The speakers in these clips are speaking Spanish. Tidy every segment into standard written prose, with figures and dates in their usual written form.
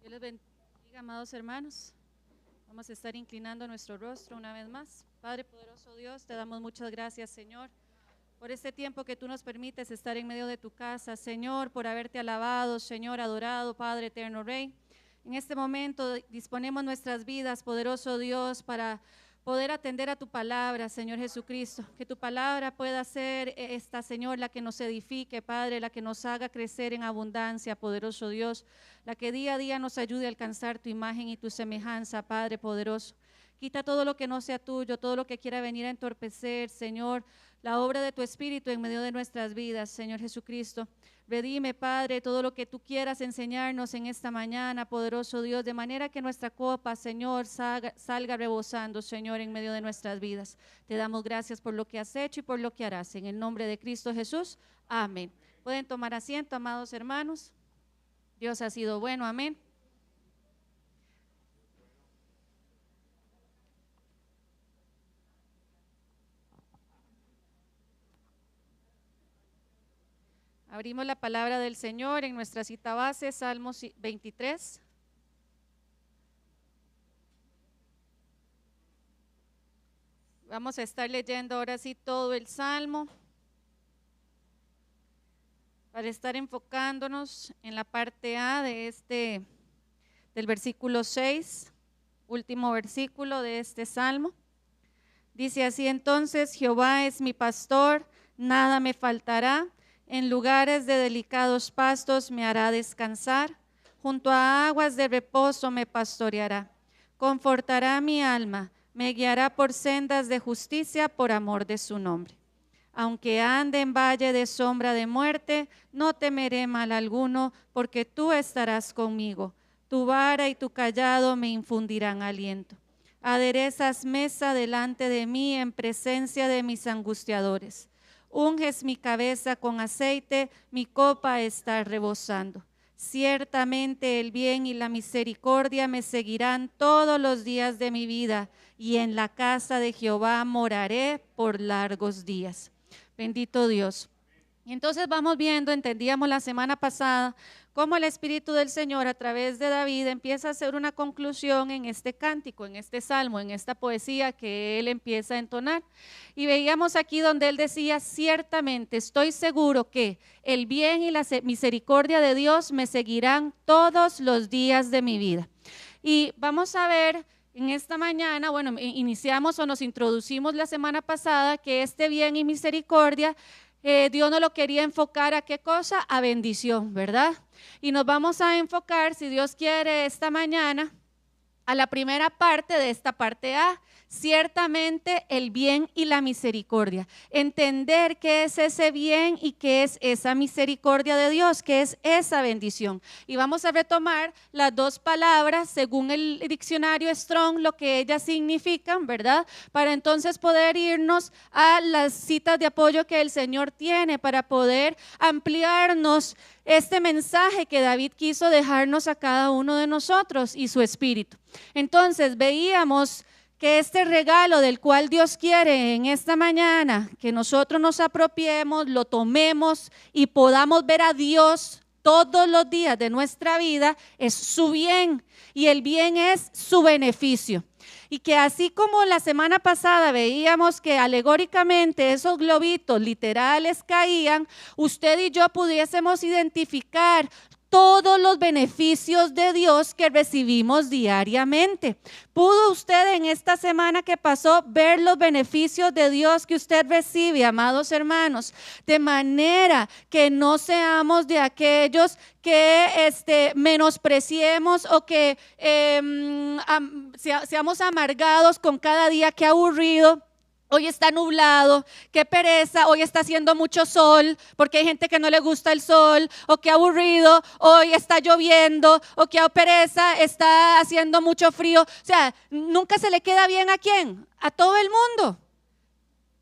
Dios les bendiga, amados hermanos. Vamos a estar inclinando nuestro rostro una vez más. Padre poderoso Dios, te damos muchas gracias, Señor, por este tiempo que tú nos permites estar en medio de tu casa, Señor, por haberte alabado, Señor, adorado, Padre eterno Rey. En este momento disponemos nuestras vidas, poderoso Dios, para poder atender a tu palabra, Señor Jesucristo. Que tu palabra pueda ser esta, Señor, la que nos edifique, Padre, la que nos haga crecer en abundancia, poderoso Dios, la que día a día nos ayude a alcanzar tu imagen y tu semejanza, Padre poderoso. Quita todo lo que no sea tuyo, todo lo que quiera venir a entorpecer, Señor, la obra de tu Espíritu en medio de nuestras vidas, Señor Jesucristo. Redime, Padre, todo lo que tú quieras enseñarnos en esta mañana, poderoso Dios, de manera que nuestra copa, Señor, salga rebosando, Señor, en medio de nuestras vidas. Te damos gracias por lo que has hecho y por lo que harás. En el nombre de Cristo Jesús, amén. Pueden tomar asiento, amados hermanos. Dios ha sido bueno, amén. Abrimos la palabra del Señor en nuestra cita base, Salmos 23. Vamos a estar leyendo ahora sí todo el Salmo para estar enfocándonos en la parte A de del versículo 6, último versículo de este Salmo. Dice así: entonces Jehová es mi pastor, nada me faltará. En lugares de delicados pastos me hará descansar, junto a aguas de reposo me pastoreará. Confortará mi alma, me guiará por sendas de justicia por amor de su nombre. Aunque ande en valle de sombra de muerte, no temeré mal alguno, porque tú estarás conmigo. Tu vara y tu cayado me infundirán aliento. Aderezas mesa delante de mí en presencia de mis angustiadores. Unges mi cabeza con aceite, mi copa está rebosando. Ciertamente el bien y la misericordia me seguirán todos los días de mi vida, y en la casa de Jehová moraré por largos días. Bendito Dios. Y entonces vamos viendo, entendíamos la semana pasada, cómo el Espíritu del Señor a través de David empieza a hacer una conclusión en este cántico, en este salmo, en esta poesía que él empieza a entonar. Y veíamos aquí donde él decía: ciertamente estoy seguro que el bien y la misericordia de Dios me seguirán todos los días de mi vida. Y vamos a ver en esta mañana, bueno, iniciamos o nos introducimos la semana pasada que este bien y misericordia Dios no lo quería enfocar a qué cosa, a bendición, ¿verdad? Y nos vamos a enfocar, si Dios quiere, esta mañana a la primera parte de esta parte A, ciertamente el bien y la misericordia. Entender qué es ese bien y qué es esa misericordia de Dios, qué es esa bendición. Y vamos a retomar las dos palabras según el diccionario Strong, lo que ellas significan, ¿verdad? Para entonces poder irnos a las citas de apoyo que el Señor tiene para poder ampliarnos este mensaje que David quiso dejarnos a cada uno de nosotros y su espíritu. Entonces veíamos que este regalo del cual Dios quiere en esta mañana, que nosotros nos apropiemos, lo tomemos y podamos ver a Dios todos los días de nuestra vida, es su bien, y el bien es su beneficio. Y que así como la semana pasada veíamos que alegóricamente esos globitos literales caían, usted y yo pudiésemos identificar todos los beneficios de Dios que recibimos diariamente. ¿Pudo usted en esta semana que pasó ver los beneficios de Dios que usted recibe, amados hermanos? De manera que no seamos de aquellos que menospreciemos o que seamos amargados con cada día. Qué aburrido. Hoy está nublado, qué pereza, hoy está haciendo mucho sol, porque hay gente que no le gusta el sol, o qué aburrido, hoy está lloviendo, o qué pereza, está haciendo mucho frío. O sea, nunca se le queda bien ¿a quién? A todo el mundo.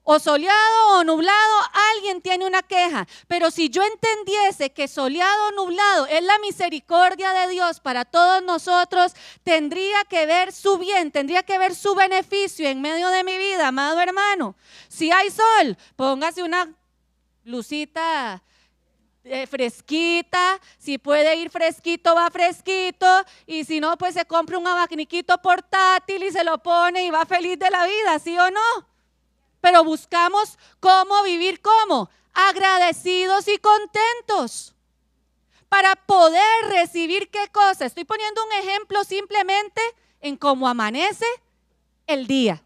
O soleado o nublado, alguien tiene una queja. Pero si yo entendiese que soleado o nublado es la misericordia de Dios para todos nosotros, tendría que ver su bien, tendría que ver su beneficio en medio de mi vida, amado hermano. Si hay sol, póngase una blusita fresquita, si puede ir fresquito, va fresquito, y si no, pues se compra un abaniquito portátil y se lo pone y va feliz de la vida, ¿sí o no? Pero buscamos cómo vivir, ¿cómo? Agradecidos y contentos. Para poder recibir ¿qué cosa? Estoy poniendo un ejemplo simplemente en cómo amanece el día.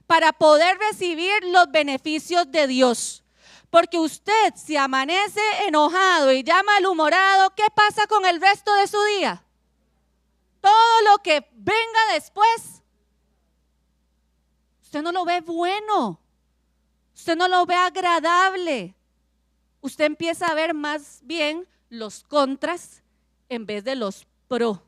Para poder recibir los beneficios de Dios. Porque usted si amanece enojado y ya malhumorado, ¿qué pasa con el resto de su día? Todo lo que venga después, usted no lo ve bueno, usted no lo ve agradable. Usted empieza a ver más bien los contras en vez de los pro.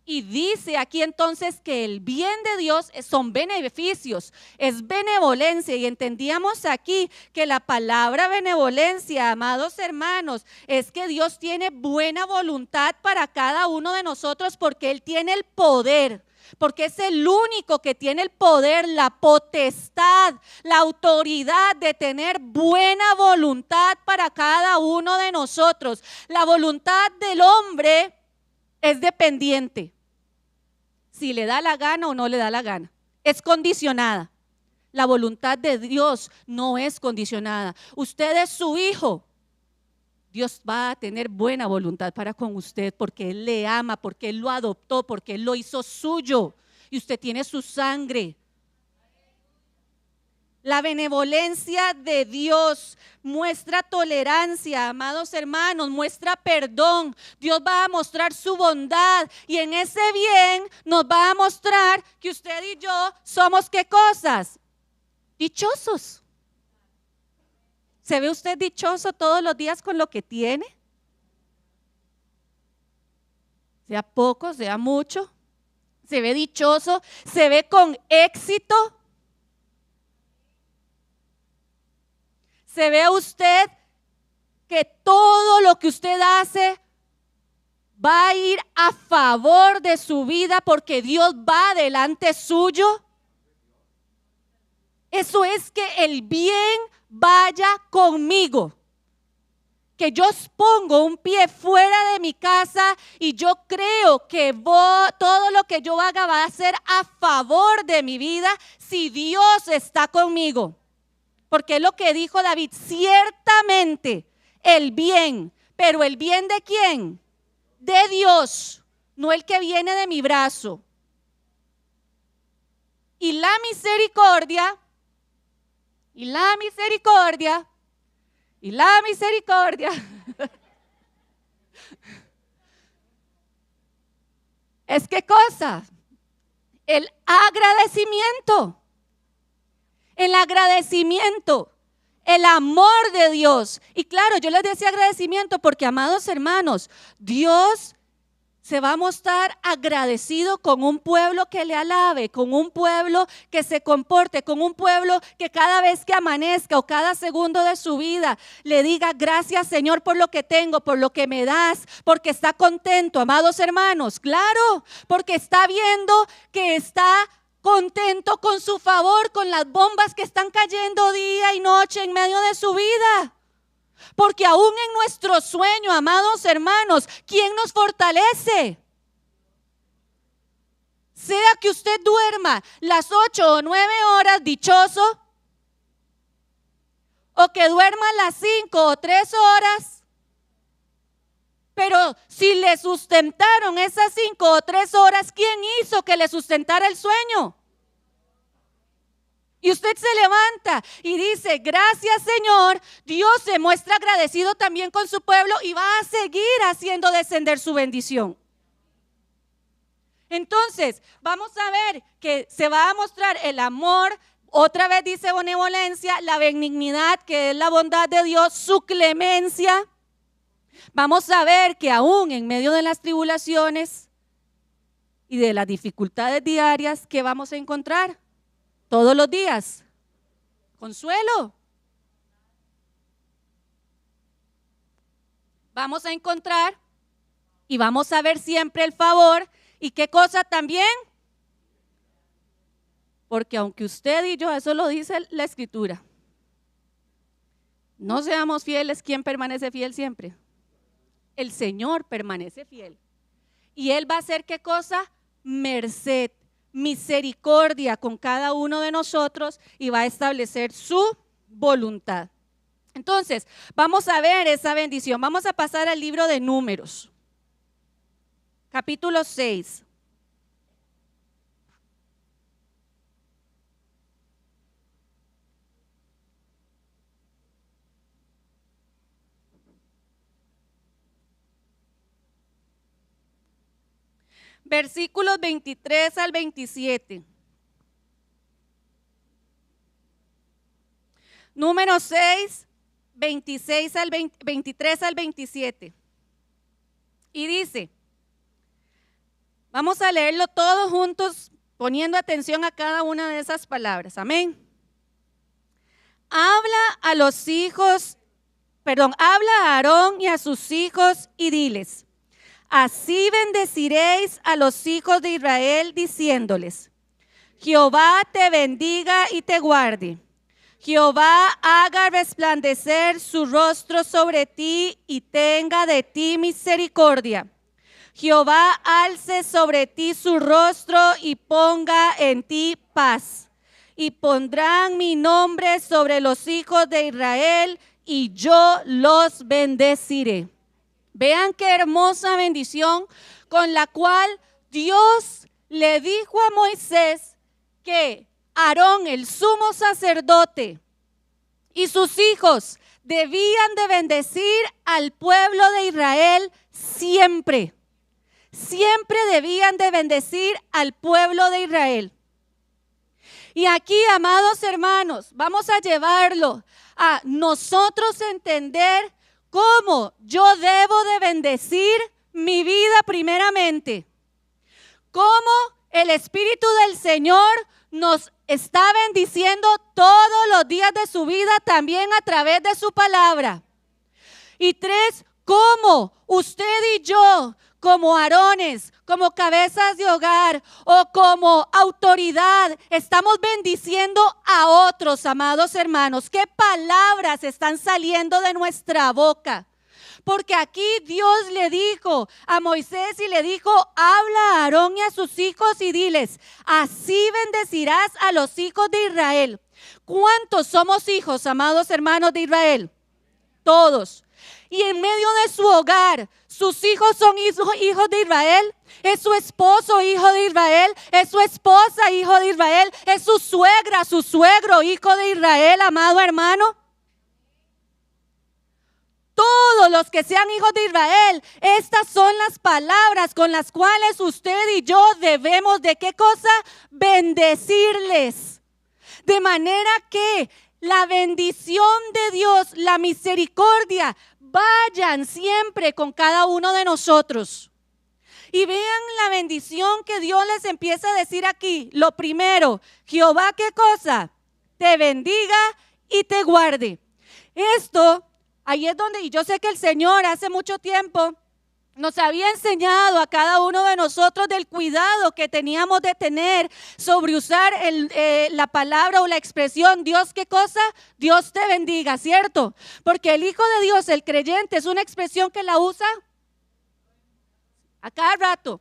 Y dice aquí entonces que el bien de Dios son beneficios, es benevolencia. Y entendíamos aquí que la palabra benevolencia, amados hermanos, es que Dios tiene buena voluntad para cada uno de nosotros porque Él tiene el poder. Porque es el único que tiene el poder, la potestad, la autoridad de tener buena voluntad para cada uno de nosotros. La voluntad del hombre es dependiente, si le da la gana o no le da la gana, es condicionada. La voluntad de Dios no es condicionada. Usted es su hijo. Dios va a tener buena voluntad para con usted porque Él le ama, porque Él lo adoptó, porque Él lo hizo suyo y usted tiene su sangre. La benevolencia de Dios muestra tolerancia, amados hermanos, muestra perdón. Dios va a mostrar su bondad y en ese bien nos va a mostrar que usted y yo somos ¿qué cosas? Dichosos. ¿Se ve usted dichoso todos los días con lo que tiene? Sea poco, sea mucho. ¿Se ve dichoso? ¿Se ve con éxito? ¿Se ve usted que todo lo que usted hace va a ir a favor de su vida porque Dios va delante suyo? Eso es que el bien vaya conmigo. Que yo pongo un pie fuera de mi casa y yo creo que todo lo que yo haga va a ser a favor de mi vida si Dios está conmigo. Porque es lo que dijo David, ciertamente el bien, pero el bien ¿de quién? De Dios, no el que viene de mi brazo. Y la misericordia, y la misericordia, y la misericordia. ¿Es qué cosa? El agradecimiento. El agradecimiento, el amor de Dios. Y claro, yo les decía agradecimiento porque, amados hermanos, Dios se va a mostrar agradecido con un pueblo que le alabe, con un pueblo que se comporte, con un pueblo que cada vez que amanezca o cada segundo de su vida le diga gracias Señor por lo que tengo, por lo que me das, porque está contento, amados hermanos, claro, porque está viendo que está contento con su favor, con las bombas que están cayendo día y noche en medio de su vida. Porque aún en nuestro sueño, amados hermanos, ¿quién nos fortalece? Sea que usted duerma las 8 o 9 horas dichoso, o que duerma las 5 o 3 horas, pero si le sustentaron esas 5 o 3 horas, ¿quién hizo que le sustentara el sueño? Y usted se levanta y dice, gracias Señor, Dios se muestra agradecido también con su pueblo y va a seguir haciendo descender su bendición. Entonces, vamos a ver que se va a mostrar el amor, otra vez dice benevolencia, la benignidad que es la bondad de Dios, su clemencia. Vamos a ver que aún en medio de las tribulaciones y de las dificultades diarias, ¿qué vamos a encontrar? Todos los días, consuelo. Vamos a encontrar y vamos a ver siempre el favor. ¿Y qué cosa también? Porque aunque usted y yo, eso lo dice la Escritura, No seamos fieles, ¿quién permanece fiel siempre? El Señor permanece fiel. Y Él va a hacer ¿qué cosa? Merced, misericordia con cada uno de nosotros y va a establecer su voluntad. Entonces, vamos a ver esa bendición. Vamos a pasar al libro de Números, capítulo 6. Versículos 23 al 27. Número 6, 23 al 27. Y dice, vamos a leerlo todos juntos, poniendo atención a cada una de esas palabras. Amén. Habla a Aarón y a sus hijos y diles: así bendeciréis a los hijos de Israel, diciéndoles: Jehová te bendiga y te guarde. Jehová haga resplandecer su rostro sobre ti y tenga de ti misericordia. Jehová alce sobre ti su rostro y ponga en ti paz. Y pondrán mi nombre sobre los hijos de Israel y yo los bendeciré. Vean qué hermosa bendición con la cual Dios le dijo a Moisés que Aarón, el sumo sacerdote, y sus hijos debían de bendecir al pueblo de Israel siempre. Siempre debían de bendecir al pueblo de Israel. Y aquí, amados hermanos, vamos a llevarlo a nosotros entender cómo yo debo de bendecir mi vida primeramente. Cómo el Espíritu del Señor nos está bendiciendo todos los días de su vida, también a través de su palabra. Y 3, cómo usted y yo, como Aarones, como cabezas de hogar o como autoridad, estamos bendiciendo a otros, amados hermanos. ¿Qué palabras están saliendo de nuestra boca? Porque aquí Dios le dijo a Moisés y le dijo: habla a Aarón y a sus hijos y diles: así bendecirás a los hijos de Israel. ¿Cuántos somos hijos, amados hermanos de Israel? Todos. Y en medio de su hogar, sus hijos son hijos de Israel. Es su esposo hijo de Israel. Es su esposa hijo de Israel. Es su suegra, su suegro hijo de Israel, amado hermano. Todos los que sean hijos de Israel, estas son las palabras con las cuales usted y yo debemos de ¿qué cosa? Bendecirles. De manera que la bendición de Dios, la misericordia, vayan siempre con cada uno de nosotros. Y vean la bendición que Dios les empieza a decir aquí. Lo primero, Jehová, ¿qué cosa? Te bendiga y te guarde. Esto, ahí es donde, y yo sé que el Señor hace mucho tiempo nos había enseñado a cada uno de nosotros del cuidado que teníamos de tener sobre usar la palabra o la expresión Dios, ¿qué cosa? Dios te bendiga, ¿cierto? Porque el Hijo de Dios, el creyente, es una expresión que la usa a cada rato.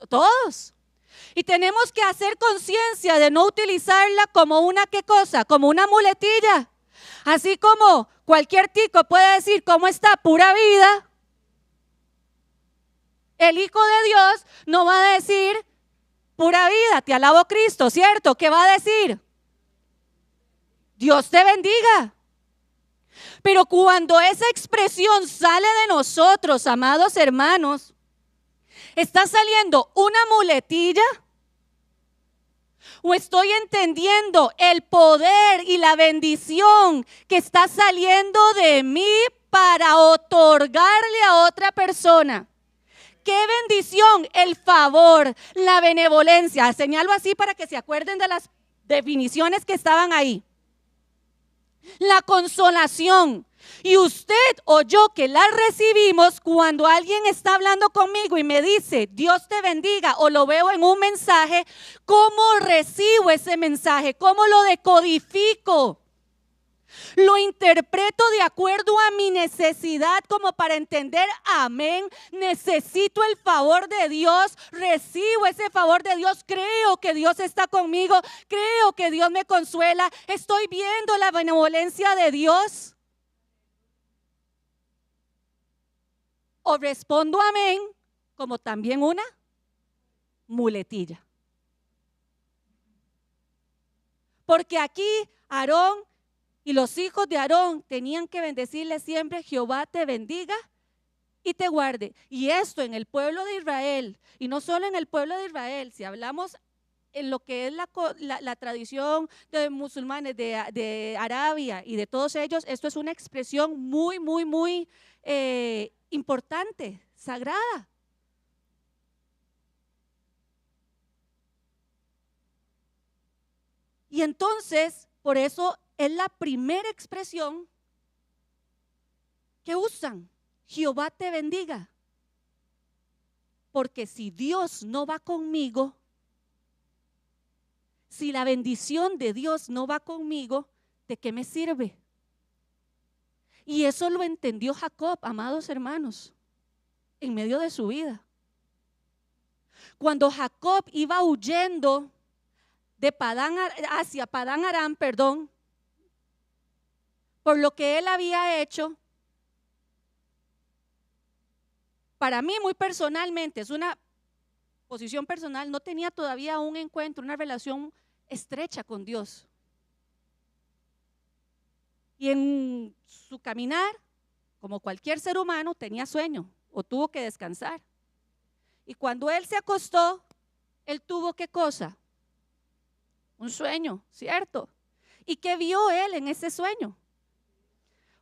Todos. Y tenemos que hacer conciencia de no utilizarla como una ¿qué cosa? Como una muletilla. Así como cualquier tico puede decir ¿cómo está? Pura vida. El Hijo de Dios no va a decir pura vida, te alabo Cristo, ¿cierto? ¿Qué va a decir? Dios te bendiga. Pero cuando esa expresión sale de nosotros, amados hermanos, ¿está saliendo una muletilla? ¿O estoy entendiendo el poder y la bendición que está saliendo de mí para otorgarle a otra persona? ¡Qué bendición! El favor, la benevolencia. Señalo así para que se acuerden de las definiciones que estaban ahí. La consolación. Y usted o yo que la recibimos cuando alguien está hablando conmigo y me dice Dios te bendiga o lo veo en un mensaje, ¿cómo recibo ese mensaje? ¿Cómo lo decodifico? Lo interpreto de acuerdo a mi necesidad, como para entender, amén, necesito el favor de Dios, recibo ese favor de Dios, creo que Dios está conmigo, creo que Dios me consuela, estoy viendo la benevolencia de Dios. O respondo amén, como también una muletilla. Porque aquí Aarón y los hijos de Aarón tenían que bendecirle siempre: Jehová te bendiga y te guarde. Y esto en el pueblo de Israel, y no solo en el pueblo de Israel, si hablamos en lo que es la tradición de musulmanes de Arabia y de todos ellos, esto es una expresión muy, muy, muy importante, sagrada. Y entonces, por eso es la primera expresión que usan: Jehová te bendiga. Porque si Dios no va conmigo, si la bendición de Dios no va conmigo, ¿de qué me sirve? Y eso lo entendió Jacob, amados hermanos, en medio de su vida. Cuando Jacob iba huyendo de hacia Padán Aram, por lo que él había hecho, para mí muy personalmente, es una posición personal, no tenía todavía un encuentro, una relación estrecha con Dios. Y en su caminar, como cualquier ser humano, tenía sueño o tuvo que descansar. Y cuando él se acostó, él tuvo ¿qué cosa? Un sueño, ¿cierto? ¿Y qué vio él en ese sueño?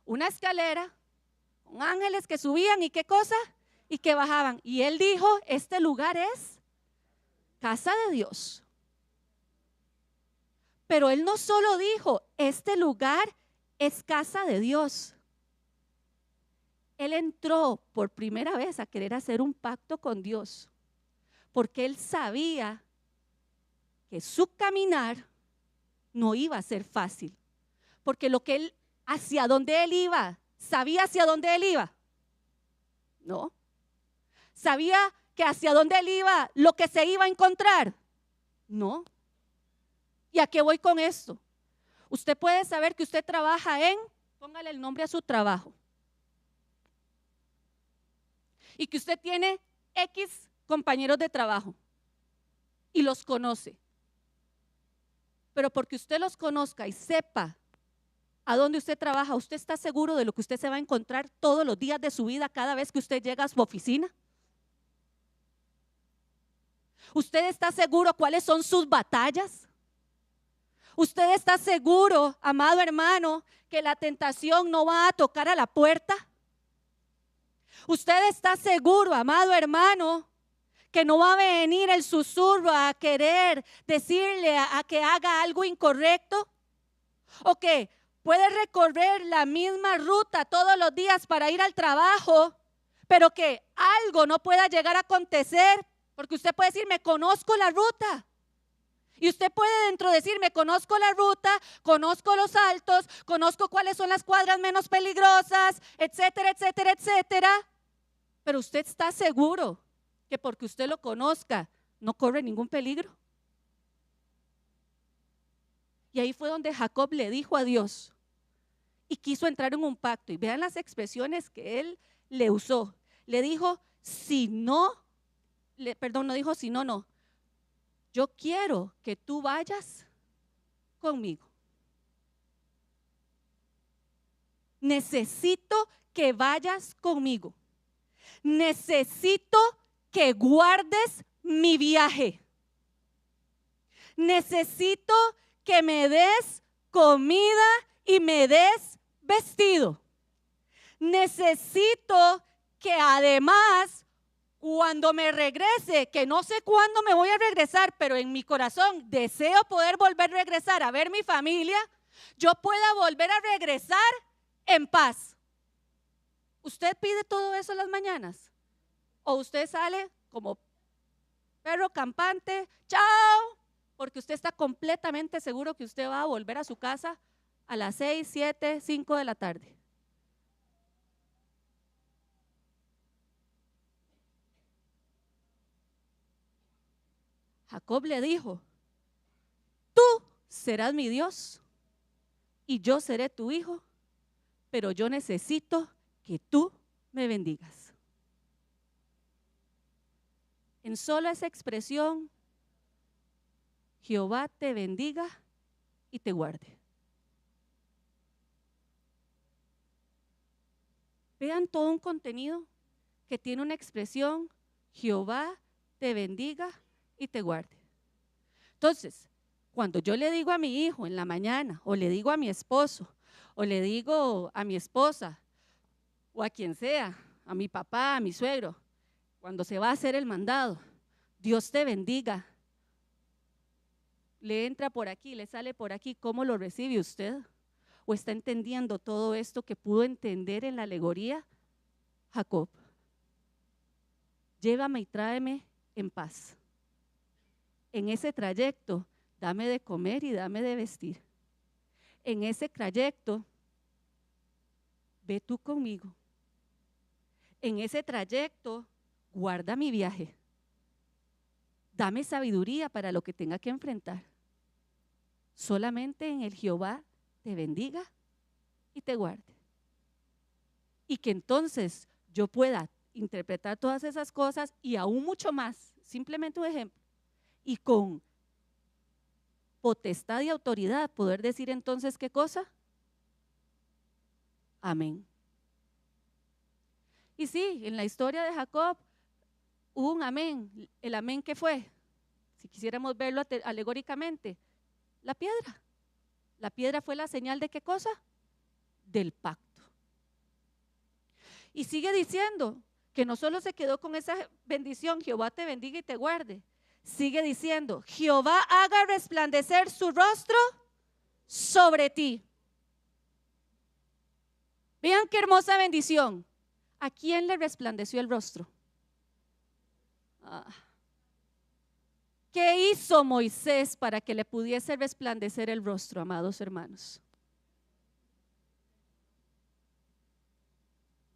Una escalera con ángeles que subían y ¿qué cosa? Y que bajaban. Y él dijo: este lugar es casa de Dios. Pero él no solo dijo: este lugar es casa de Dios. Él entró por primera vez a querer hacer un pacto con Dios, porque él sabía que su caminar no iba a ser fácil, porque hacia donde él iba, ¿sabía hacia dónde él iba? No. ¿Sabía que hacia dónde él iba, lo que se iba a encontrar? No. ¿Y a qué voy con esto? Usted puede saber que usted trabaja póngale el nombre a su trabajo, y que usted tiene X compañeros de trabajo y los conoce. Pero porque usted los conozca y sepa a dónde usted trabaja, ¿usted está seguro de lo que usted se va a encontrar todos los días de su vida cada vez que usted llega a su oficina? ¿Usted está seguro cuáles son sus batallas? ¿Usted está seguro, amado hermano, que la tentación no va a tocar a la puerta? ¿Usted está seguro, amado hermano, que no va a venir el susurro a querer decirle a que haga algo incorrecto? ¿O que puede recorrer la misma ruta todos los días para ir al trabajo, pero que algo no pueda llegar a acontecer? Porque usted puede decir: me conozco la ruta. Y usted puede dentro decir: me conozco la ruta, conozco los altos, conozco cuáles son las cuadras menos peligrosas, etcétera, etcétera, etcétera. Pero usted está seguro que porque usted lo conozca no corre ningún peligro. Y ahí fue donde Jacob le dijo a Dios y quiso entrar en un pacto. Y vean las expresiones que él le usó. Le dijo: si no, no dijo si no, no. Yo quiero que tú vayas conmigo. Necesito que vayas conmigo. Necesito que guardes mi viaje. Necesito que me des comida y me des vestido. Necesito que además, cuando me regrese, que no sé cuándo me voy a regresar, pero en mi corazón deseo poder volver a regresar a ver mi familia, yo pueda volver a regresar en paz. ¿Usted pide todo eso en las mañanas? ¿O usted sale como perro campante? ¡Chao! Porque usted está completamente seguro que usted va a volver a su casa a las 6, 7, 5 de la tarde. Jacob le dijo: tú serás mi Dios y yo seré tu hijo, pero yo necesito que tú me bendigas. En solo esa expresión, Jehová te bendiga y te guarde. Vean todo un contenido que tiene una expresión: Jehová te bendiga y te guarde. Entonces, cuando yo le digo a mi hijo en la mañana, o le digo a mi esposo, o le digo a mi esposa, o a quien sea, a mi papá, a mi suegro, cuando se va a hacer el mandado, Dios te bendiga, le entra por aquí, le sale por aquí, ¿cómo lo recibe usted? ¿O está entendiendo todo esto que pudo entender en la alegoría Jacob? Llévame y tráeme en paz. En ese trayecto, dame de comer y dame de vestir. En ese trayecto, ve tú conmigo. En ese trayecto, guarda mi viaje. Dame sabiduría para lo que tenga que enfrentar. Solamente en el Jehová te bendiga y te guarde. Y que entonces yo pueda interpretar todas esas cosas y aún mucho más. Simplemente un ejemplo. Y con potestad y autoridad poder decir entonces, ¿qué cosa? Amén. Y sí, en la historia de Jacob hubo un amén. ¿El amén qué fue? Si quisiéramos verlo alegóricamente, la piedra. La piedra fue la señal de ¿qué cosa? Del pacto. Y sigue diciendo que no solo se quedó con esa bendición, Jehová te bendiga y te guarde. Sigue diciendo, Jehová haga resplandecer su rostro sobre ti. Vean qué hermosa bendición. ¿A quién le resplandeció el rostro? ¿Qué hizo Moisés para que le pudiese resplandecer el rostro, amados hermanos?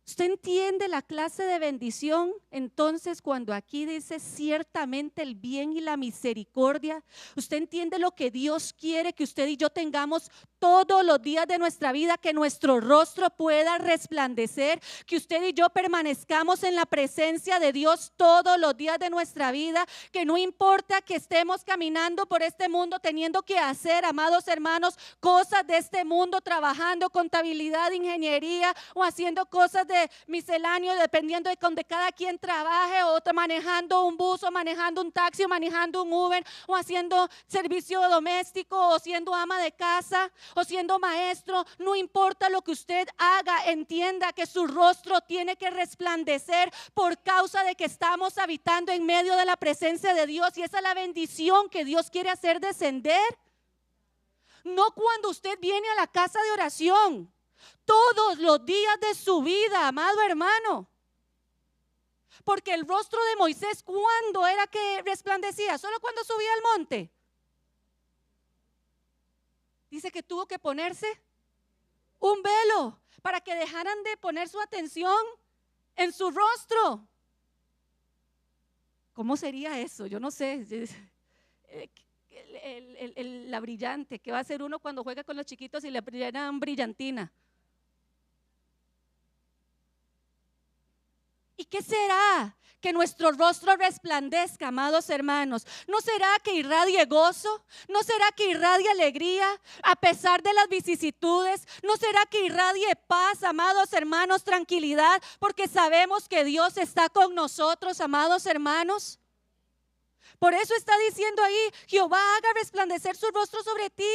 ¿Usted entiende la clase de bendición? Entonces, cuando aquí dice ciertamente el bien y la misericordia, ¿usted entiende lo que Dios quiere que usted y yo tengamos todos los días de nuestra vida? Que nuestro rostro pueda resplandecer, que usted y yo permanezcamos en la presencia de Dios todos los días de nuestra vida, que no importa que estemos caminando por este mundo teniendo que hacer, amados hermanos, cosas de este mundo, trabajando contabilidad, ingeniería o haciendo cosas de misceláneo, dependiendo de donde cada quien trabaje, o manejando un bus, o manejando un taxi, o manejando un Uber, o haciendo servicio doméstico, o siendo ama de casa, o siendo maestro. No importa lo que usted haga, entienda que su rostro tiene que resplandecer por causa de que estamos habitando en medio de la presencia de Dios, y esa es la bendición que Dios quiere hacer descender. No cuando usted viene a la casa de oración, todos los días de su vida, amado hermano. Porque el rostro de Moisés, ¿cuándo era que resplandecía? ¿Solo cuando subía al monte? Dice que tuvo que ponerse un velo para que dejaran de poner su atención en su rostro. ¿Cómo sería eso? Yo no sé. La brillante, ¿qué va a hacer uno cuando juega con los chiquitos y le brillan brillantina? ¿Y qué será? Que nuestro rostro resplandezca, amados hermanos. ¿No será que irradie gozo? ¿No será que irradie alegría a pesar de las vicisitudes? ¿No será que irradie paz, amados hermanos, tranquilidad? Porque sabemos que Dios está con nosotros, amados hermanos. Por eso está diciendo ahí, Jehová haga resplandecer su rostro sobre ti.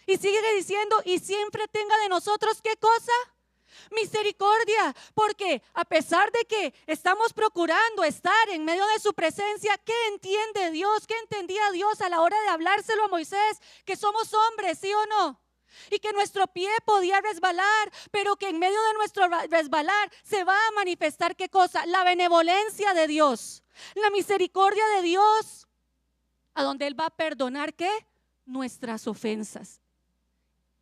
Y sigue diciendo, y siempre tenga de nosotros, ¿qué cosa? Misericordia, porque a pesar de que estamos procurando estar en medio de su presencia, ¿qué entiende Dios? ¿Qué entendía Dios a la hora de hablárselo a Moisés? Que somos hombres, ¿sí o no? Y que nuestro pie podía resbalar, pero que en medio de nuestro resbalar se va a manifestar ¿qué cosa? La benevolencia de Dios, la misericordia de Dios, a donde Él va a perdonar ¿qué? Nuestras ofensas.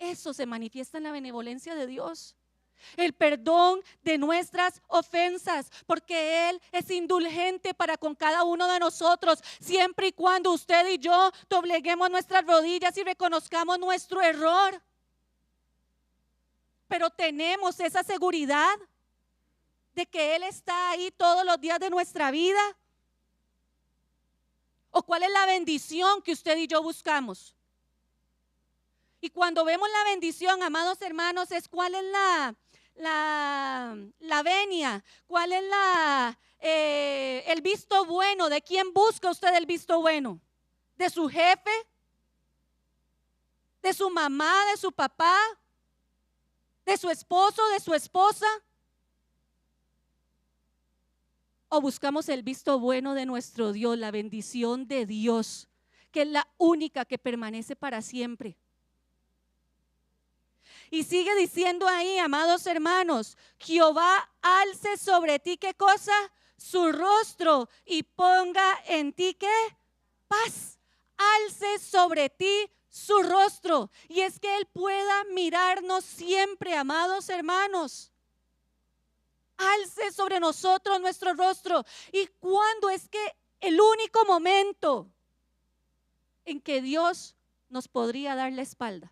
Eso se manifiesta en la benevolencia de Dios. El perdón de nuestras ofensas, porque Él es indulgente para con cada uno de nosotros, siempre y cuando usted y yo dobleguemos nuestras rodillas y reconozcamos nuestro error. Pero tenemos esa seguridad de que Él está ahí todos los días de nuestra vida. ¿O cuál es la bendición que usted y yo buscamos? Y cuando vemos la bendición, amados hermanos, es cuál es la venia, cuál es el visto bueno. ¿De quién busca usted el visto bueno? ¿De su jefe? ¿De su mamá? ¿De su papá? ¿De su esposo? ¿De su esposa? ¿O buscamos el visto bueno de nuestro Dios, la bendición de Dios, que es la única que permanece para siempre? Y sigue diciendo ahí, amados hermanos, Jehová alce sobre ti, ¿qué cosa? Su rostro, y ponga en ti, ¿qué? Paz. Alce sobre ti su rostro. Y es que Él pueda mirarnos siempre, amados hermanos. Alce sobre nosotros nuestro rostro. ¿Y cuándo es que el único momento en que Dios nos podría dar la espalda?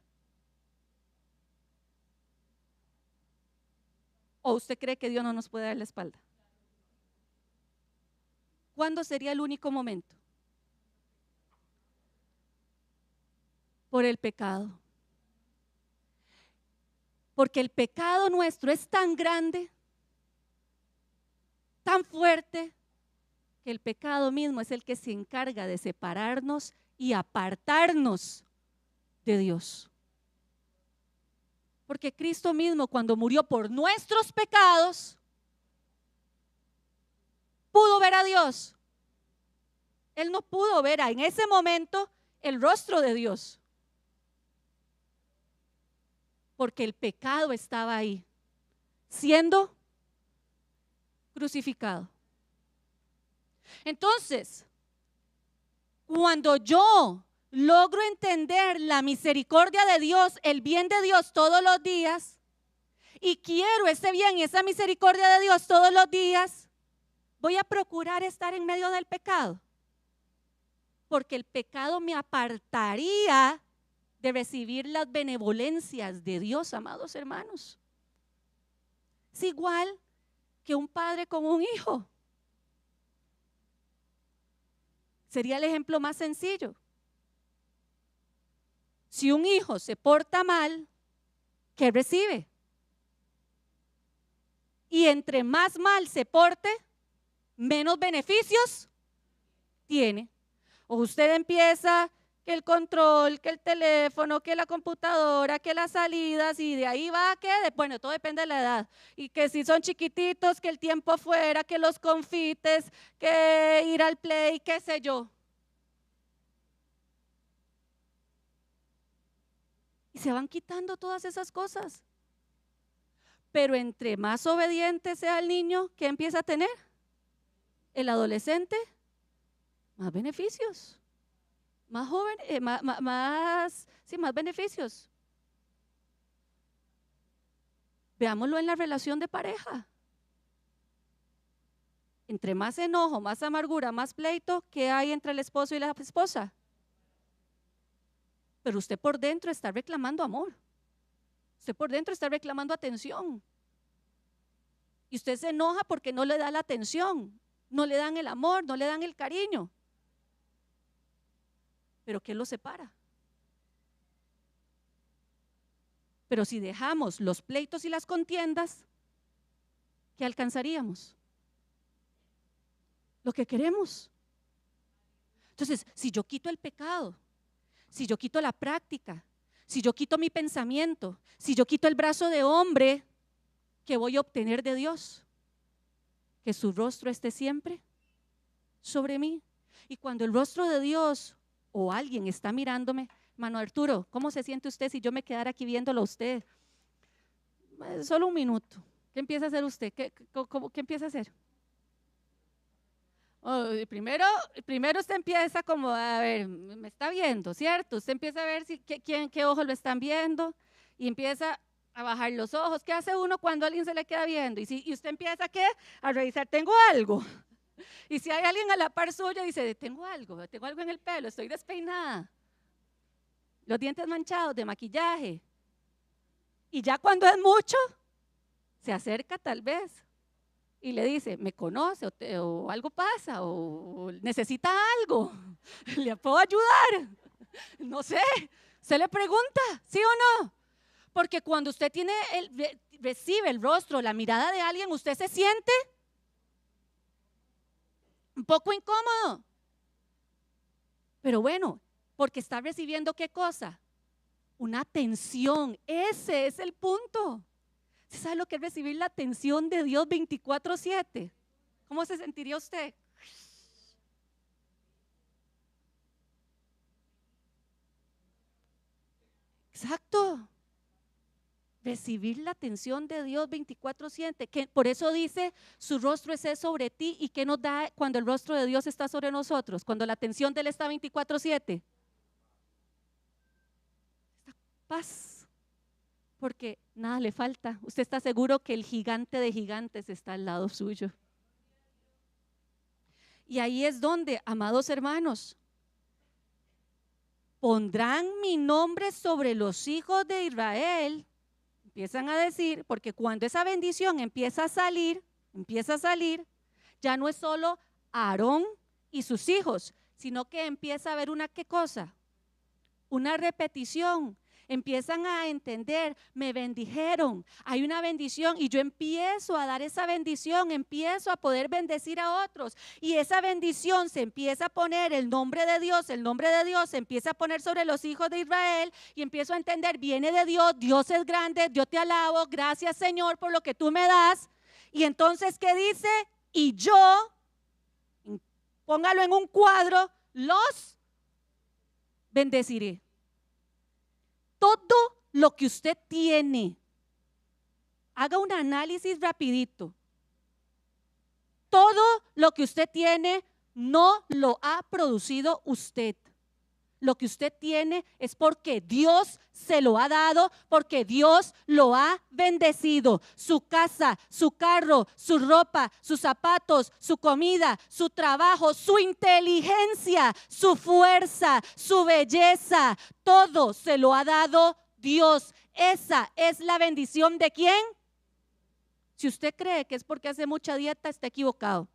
¿O usted cree que Dios no nos puede dar la espalda? ¿Cuándo sería el único momento? Por el pecado. Porque el pecado nuestro es tan grande, tan fuerte, que el pecado mismo es el que se encarga de separarnos y apartarnos de Dios. Porque Cristo mismo, cuando murió por nuestros pecados, pudo ver a Dios. Él no pudo ver en ese momento el rostro de Dios, porque el pecado estaba ahí, siendo crucificado. Entonces, cuando yo logro entender la misericordia de Dios, el bien de Dios todos los días, y quiero ese bien y esa misericordia de Dios todos los días, voy a procurar estar en medio del pecado, porque el pecado me apartaría de recibir las benevolencias de Dios, amados hermanos. Es igual que un padre con un hijo. Sería el ejemplo más sencillo. Si un hijo se porta mal, ¿qué recibe? Y entre más mal se porte, menos beneficios tiene. O usted empieza que el control, que el teléfono, que la computadora, que las salidas, y de ahí va que, bueno, todo depende de la edad. Y que si son chiquititos, que el tiempo afuera, que los confites, que ir al play, qué sé yo. Y se van quitando todas esas cosas. Pero entre más obediente sea el niño, ¿qué empieza a tener? El adolescente, más beneficios. Más joven, más beneficios. Veámoslo en la relación de pareja. Entre más enojo, más amargura, más pleito, ¿qué hay entre el esposo y la esposa? Pero usted por dentro está reclamando amor. Usted por dentro está reclamando atención. Y usted se enoja porque no le da la atención, no le dan el amor, no le dan el cariño. Pero ¿qué los separa? Pero si dejamos los pleitos y las contiendas, ¿qué alcanzaríamos? Lo que queremos. Entonces, si yo quito el pecado, si yo quito la práctica, si yo quito mi pensamiento, si yo quito el brazo de hombre, ¿qué voy a obtener de Dios? Que su rostro esté siempre sobre mí. Y cuando el rostro de Dios o alguien está mirándome, hermano Arturo, ¿cómo se siente usted si yo me quedara aquí viéndolo a usted? Solo un minuto. ¿Qué empieza a hacer usted? ¿Qué empieza a hacer? Primero usted empieza como a ver, me está viendo, ¿cierto? Usted empieza a ver qué ojo lo están viendo, y empieza a bajar los ojos. ¿Qué hace uno cuando alguien se le queda viendo? Y usted empieza ¿qué? A revisar, tengo algo. Y si hay alguien a la par suya, dice, tengo algo en el pelo, estoy despeinada, los dientes manchados de maquillaje. Y ya cuando es mucho, se acerca tal vez y le dice, ¿me conoce o algo pasa o necesita algo? ¿Le puedo ayudar? No sé, se le pregunta, ¿sí o no? Porque cuando usted recibe el rostro, la mirada de alguien, usted se siente un poco incómodo. Pero bueno, porque está recibiendo ¿qué cosa? Una atención. Ese es el punto. ¿Usted sabe lo que es recibir la atención de Dios 24/7? ¿Cómo se sentiría usted? Exacto. Recibir la atención de Dios 24/7, que por eso dice, su rostro es sobre ti. ¿Y qué nos da cuando el rostro de Dios está sobre nosotros? Cuando la atención de Él está 24/7. Paz, porque nada le falta. Usted está seguro que el gigante de gigantes está al lado suyo. Y ahí es donde, amados hermanos, pondrán mi nombre sobre los hijos de Israel. Empiezan a decir, porque cuando esa bendición empieza a salir, ya no es solo Aarón y sus hijos, sino que empieza a haber una ¿qué cosa? Una repetición. Empiezan a entender, me bendijeron, hay una bendición y yo empiezo a dar esa bendición, empiezo a poder bendecir a otros y esa bendición se empieza a poner el nombre de Dios se empieza a poner sobre los hijos de Israel y empiezo a entender, viene de Dios, Dios es grande, Dios te alabo, gracias Señor por lo que tú me das. Y entonces ¿qué dice? Y yo, póngalo en un cuadro, los bendeciré. Todo lo que usted tiene, haga un análisis rapidito. Todo lo que usted tiene no lo ha producido usted. Lo que usted tiene es porque Dios se lo ha dado, porque Dios lo ha bendecido. Su casa, su carro, su ropa, sus zapatos, su comida, su trabajo, su inteligencia, su fuerza, su belleza, todo se lo ha dado Dios. Esa es la bendición ¿de quién? Si usted cree que es porque hace mucha dieta, está equivocado.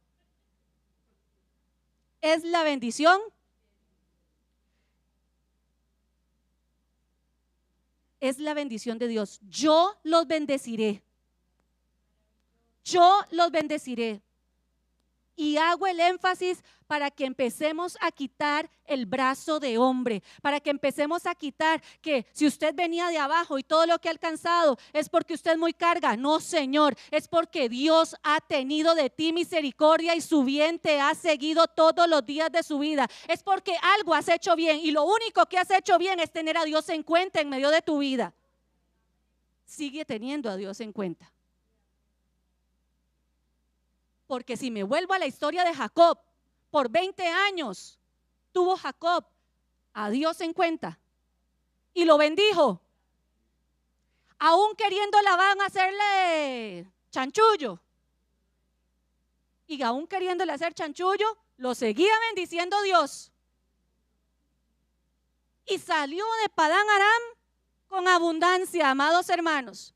Es la bendición. Es la bendición de Dios. Yo los bendeciré. Yo los bendeciré. Y hago el énfasis para que empecemos a quitar el brazo de hombre, para que empecemos a quitar que si usted venía de abajo y todo lo que ha alcanzado es porque usted muy carga. No, Señor, es porque Dios ha tenido de ti misericordia y su bien te ha seguido todos los días de su vida. Es porque algo has hecho bien y lo único que has hecho bien es tener a Dios en cuenta en medio de tu vida. Sigue teniendo a Dios en cuenta. Porque si me vuelvo a la historia de Jacob, por 20 años tuvo Jacob a Dios en cuenta y lo bendijo. Aún queriendo Labán hacerle chanchullo y aún queriéndole hacer chanchullo, lo seguía bendiciendo Dios. Y salió de Padán Aram con abundancia, amados hermanos.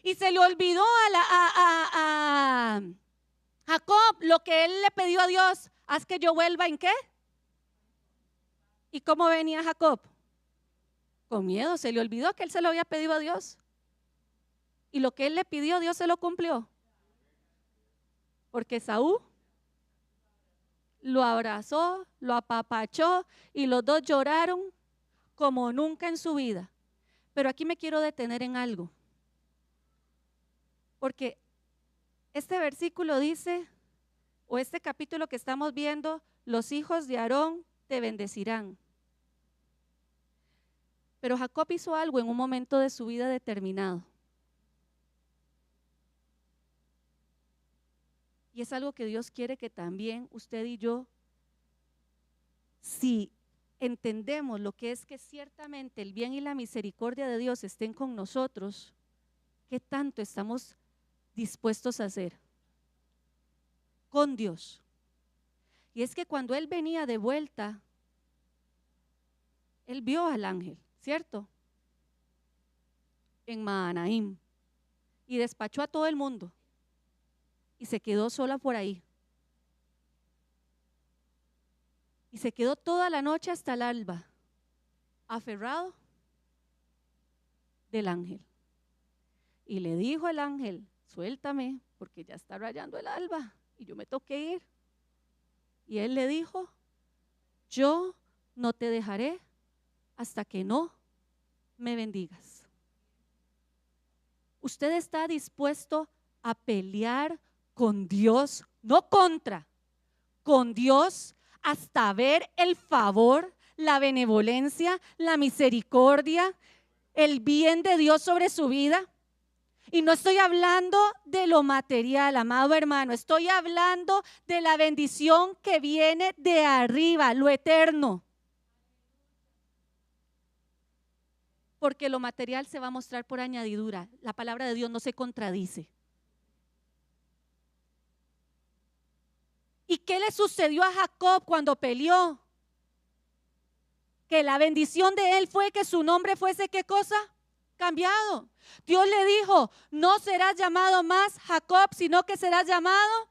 Y se le olvidó a Jacob lo que él le pidió a Dios, haz que yo vuelva ¿en qué? ¿Y cómo venía Jacob? Con miedo, se le olvidó que él se lo había pedido a Dios. Y lo que él le pidió, Dios se lo cumplió. Porque Esaú lo abrazó, lo apapachó y los dos lloraron como nunca en su vida. Pero aquí me quiero detener en algo. Porque este versículo dice, o este capítulo que estamos viendo, los hijos de Aarón te bendecirán. Pero Jacob hizo algo en un momento de su vida determinado. Y es algo que Dios quiere que también usted y yo, si entendemos lo que es que ciertamente el bien y la misericordia de Dios estén con nosotros, ¿qué tanto estamos dispuestos a hacer con Dios? Y es que cuando él venía de vuelta, él vio al ángel, ¿cierto? En Mahanaim, y despachó a todo el mundo y se quedó sola por ahí. Y se quedó toda la noche hasta el alba, aferrado del ángel. Y le dijo al ángel: suéltame, porque ya está rayando el alba y yo me tengo que ir. Y él le dijo: yo no te dejaré hasta que no me bendigas. Usted está dispuesto a pelear con Dios, no contra, con Dios, hasta ver el favor, la benevolencia, la misericordia, el bien de Dios sobre su vida. Y no estoy hablando de lo material, amado hermano, estoy hablando de la bendición que viene de arriba, lo eterno. Porque lo material se va a mostrar por añadidura. La palabra de Dios no se contradice. ¿Y qué le sucedió a Jacob cuando peleó? Que la bendición de él fue que su nombre fuese, ¿qué cosa? Cambiado. Dios le dijo: no serás llamado más Jacob, sino que serás llamado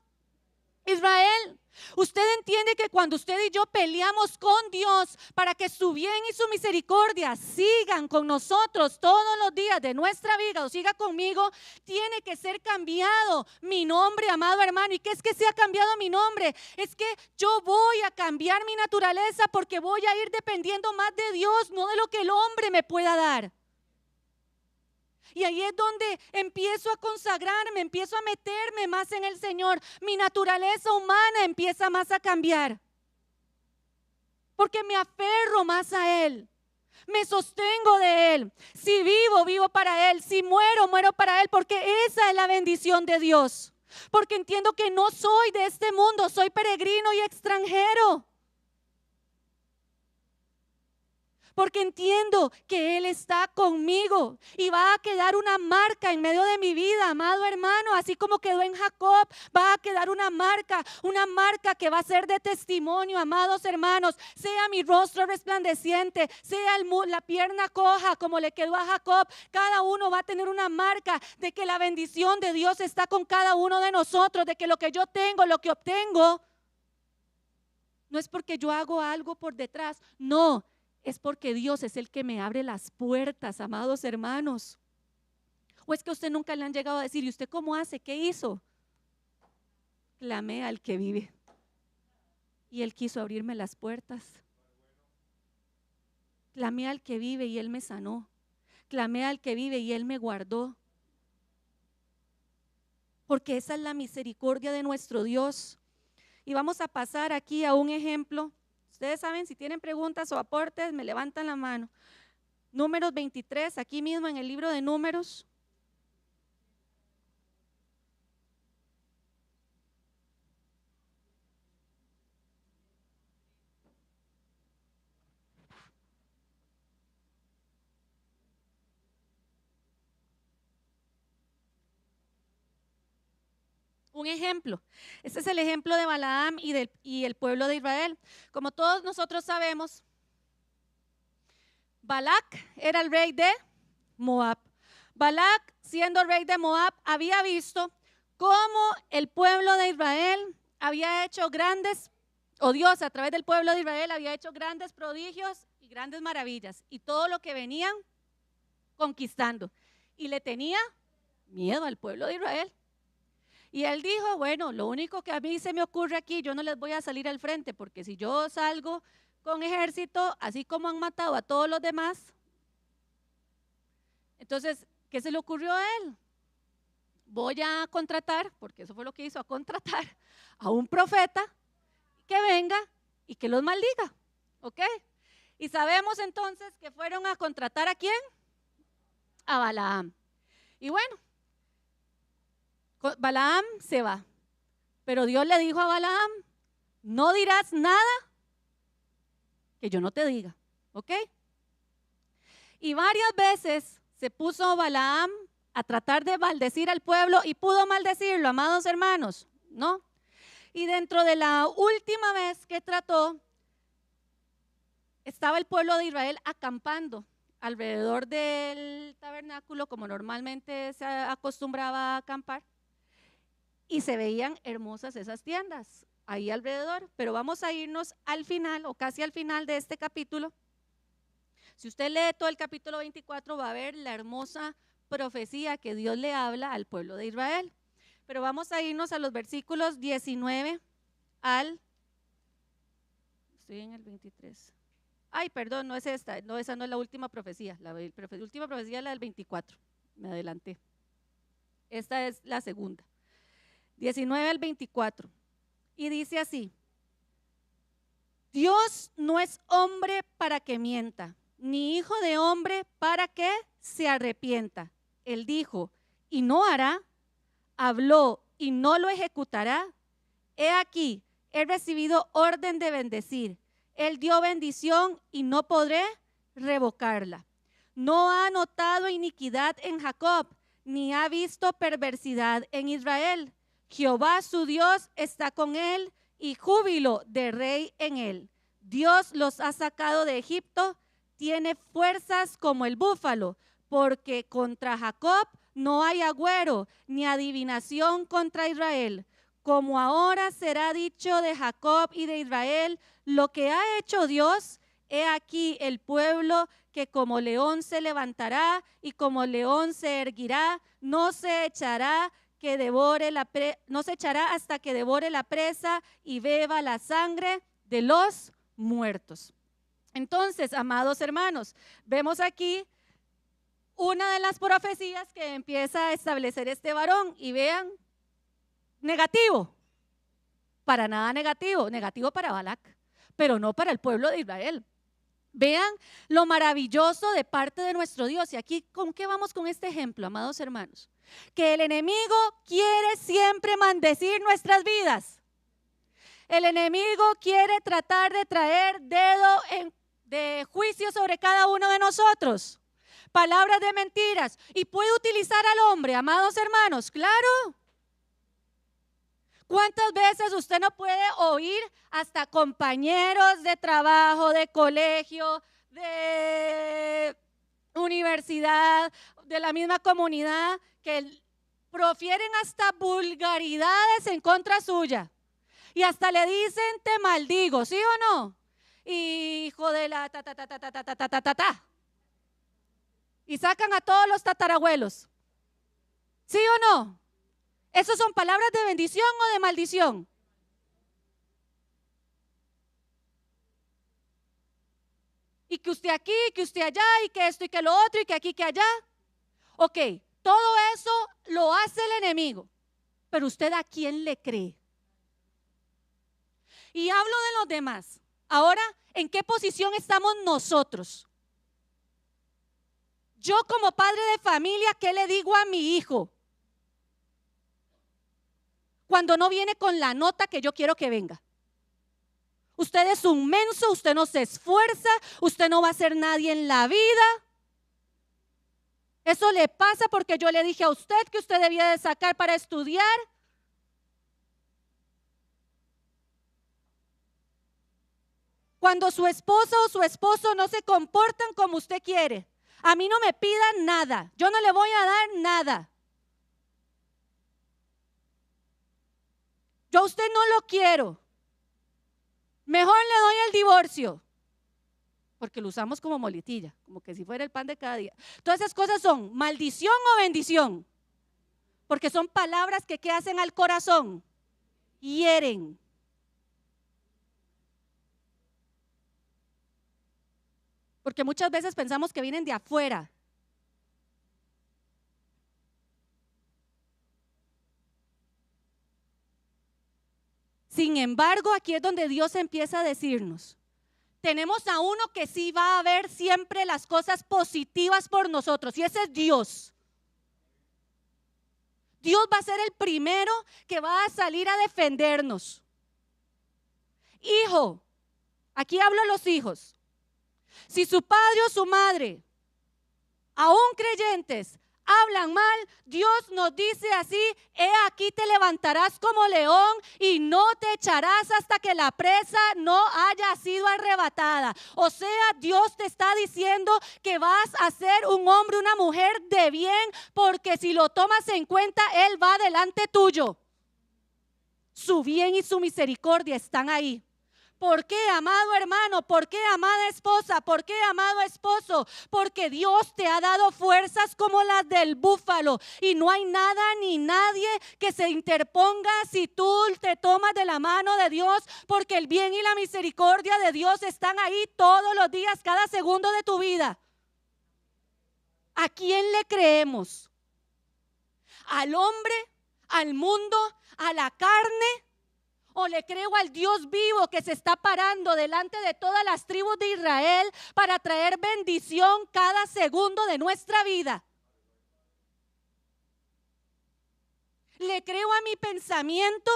Israel. Usted entiende que cuando usted y yo peleamos con Dios para que su bien y su misericordia sigan con nosotros todos los días de nuestra vida, o siga conmigo, tiene que ser cambiado mi nombre, amado hermano. ¿Y qué es que se ha cambiado mi nombre? Es que yo voy a cambiar mi naturaleza, porque voy a ir dependiendo más de Dios, no de lo que el hombre me pueda dar. Y ahí es donde empiezo a consagrarme, empiezo a meterme más en el Señor. Mi naturaleza humana empieza más a cambiar, porque me aferro más a Él, me sostengo de Él. Si vivo, vivo para Él. Si muero, muero para Él, porque esa es la bendición de Dios. Porque entiendo que no soy de este mundo, soy peregrino y extranjero. Porque entiendo que Él está conmigo y va a quedar una marca en medio de mi vida, amado hermano. Así como quedó en Jacob, va a quedar una marca que va a ser de testimonio, amados hermanos. Sea mi rostro resplandeciente, sea la pierna coja como le quedó a Jacob, cada uno va a tener una marca de que la bendición de Dios está con cada uno de nosotros, de que lo que yo tengo, lo que obtengo, no es porque yo hago algo por detrás, no. Es porque Dios es el que me abre las puertas, amados hermanos. ¿O es que a usted nunca le han llegado a decir: ¿y usted cómo hace? ¿Qué hizo? Clamé al que vive y Él quiso abrirme las puertas. Clamé al que vive y Él me sanó. Clamé al que vive y Él me guardó. Porque esa es la misericordia de nuestro Dios. Y vamos a pasar aquí a un ejemplo. Ustedes saben, si tienen preguntas o aportes, me levantan la mano. Números 23, aquí mismo en el libro de Números. Un ejemplo. Este es el ejemplo de Balaam y el pueblo de Israel. Como todos nosotros sabemos, Balac era el rey de Moab. Balac, siendo rey de Moab, había visto cómo el pueblo de Israel había hecho grandes, o Dios a través del pueblo de Israel había hecho grandes prodigios y grandes maravillas, y todo lo que venían conquistando. Y le tenía miedo al pueblo de Israel. Y él dijo: bueno, lo único que a mí se me ocurre aquí, yo no les voy a salir al frente, porque si yo salgo con ejército, así como han matado a todos los demás, entonces, ¿qué se le ocurrió a él? Voy a contratar, porque eso fue lo que hizo, a contratar a un profeta que venga y que los maldiga, ¿ok? Y sabemos entonces que fueron a contratar ¿a quién? A Balaam. Y bueno, Balaam se va, pero Dios le dijo a Balaam: no dirás nada que yo no te diga, ¿ok? Y varias veces se puso Balaam a tratar de maldecir al pueblo y pudo maldecirlo, amados hermanos, ¿no? Y dentro de la última vez que trató, estaba el pueblo de Israel acampando alrededor del tabernáculo, como normalmente se acostumbraba a acampar, y se veían hermosas esas tiendas ahí alrededor. Pero vamos a irnos al final, o casi al final de este capítulo. Si usted lee todo el capítulo 24, va a ver la hermosa profecía que Dios le habla al pueblo de Israel. Pero vamos a irnos a los versículos 19 al... Estoy en el 23. Ay, perdón, no es esta, no, esa no es la última profecía. La última profecía es la del 24, me adelanté. Esta es la segunda. 19 al 24. Y dice así: Dios no es hombre para que mienta, ni hijo de hombre para que se arrepienta. Él dijo, y no hará, habló y no lo ejecutará. He aquí, he recibido orden de bendecir. Él dio bendición y no podré revocarla. No ha notado iniquidad en Jacob, ni ha visto perversidad en Israel. Jehová su Dios está con él, y júbilo de rey en él. Dios los ha sacado de Egipto, tiene fuerzas como el búfalo, porque contra Jacob no hay agüero, ni adivinación contra Israel. Como ahora será dicho de Jacob y de Israel, lo que ha hecho Dios, he aquí el pueblo que como león se levantará y como león se erguirá, no se echará hasta que devore la presa y beba la sangre de los muertos. Entonces, amados hermanos, vemos aquí una de las profecías que empieza a establecer este varón, y vean, negativo, para nada negativo, negativo para Balac, pero no para el pueblo de Israel. Vean lo maravilloso de parte de nuestro Dios. Y aquí, ¿con qué vamos con este ejemplo, amados hermanos? Que el enemigo quiere siempre maldecir nuestras vidas. El enemigo quiere tratar de traer de juicio sobre cada uno de nosotros. Palabras de mentiras. Y puede utilizar al hombre, amados hermanos, claro. ¿Cuántas veces usted no puede oír hasta compañeros de trabajo, de colegio, de universidad, de la misma comunidad, que profieren hasta vulgaridades en contra suya? Y hasta le dicen, te maldigo, ¿sí o no? Hijo de la ta. Y sacan a todos los tatarabuelos. ¿Sí o no? ¿Esos son palabras de bendición o de maldición? Y que usted aquí, y que usted allá, y que esto y que lo otro, y que aquí y que allá. Ok, todo eso lo hace el enemigo. Pero usted, ¿a quién le cree? Y hablo de los demás. Ahora, ¿en qué posición estamos nosotros? Yo como padre de familia, ¿qué le digo a mi hijo cuando no viene con la nota que yo quiero que venga? Usted es un menso, usted no se esfuerza, usted no va a ser nadie en la vida. Eso le pasa porque yo le dije a usted que usted debía de sacar para estudiar. Cuando su esposa o su esposo no se comportan como usted quiere, a mí no me pidan nada, yo no le voy a dar nada. Yo a usted no lo quiero. Mejor le doy el divorcio. Porque lo usamos como moletilla, como que si fuera el pan de cada día. Todas esas cosas son maldición o bendición. Porque son palabras que ¿qué hacen al corazón? Hieren. Porque muchas veces pensamos que vienen de afuera. Sin embargo, aquí es donde Dios empieza a decirnos, tenemos a uno que sí va a ver siempre las cosas positivas por nosotros, y ese es Dios. Dios va a ser el primero que va a salir a defendernos. Hijo, Aquí hablo a los hijos. Si su padre o su madre, aún creyentes, hablan mal, Dios nos dice así: he aquí te levantarás como león y no te echarás hasta que la presa no haya sido arrebatada. O sea, Dios te está diciendo que vas a ser un hombre, una mujer de bien, porque si lo tomas en cuenta, Él va delante tuyo. Su bien y su misericordia están ahí. ¿Por qué, amado hermano? ¿Por qué, amada esposa? ¿Por qué, amado esposo? Porque Dios te ha dado fuerzas como las del búfalo, y no hay nada ni nadie que se interponga si tú te tomas de la mano de Dios, porque el bien y la misericordia de Dios están ahí todos los días, cada segundo de tu vida. ¿A quién le creemos? ¿Al hombre? ¿Al mundo? ¿A la carne? ¿O le creo al Dios vivo que se está parando delante de todas las tribus de Israel para traer bendición cada segundo de nuestra vida? ¿Le creo a mi pensamiento?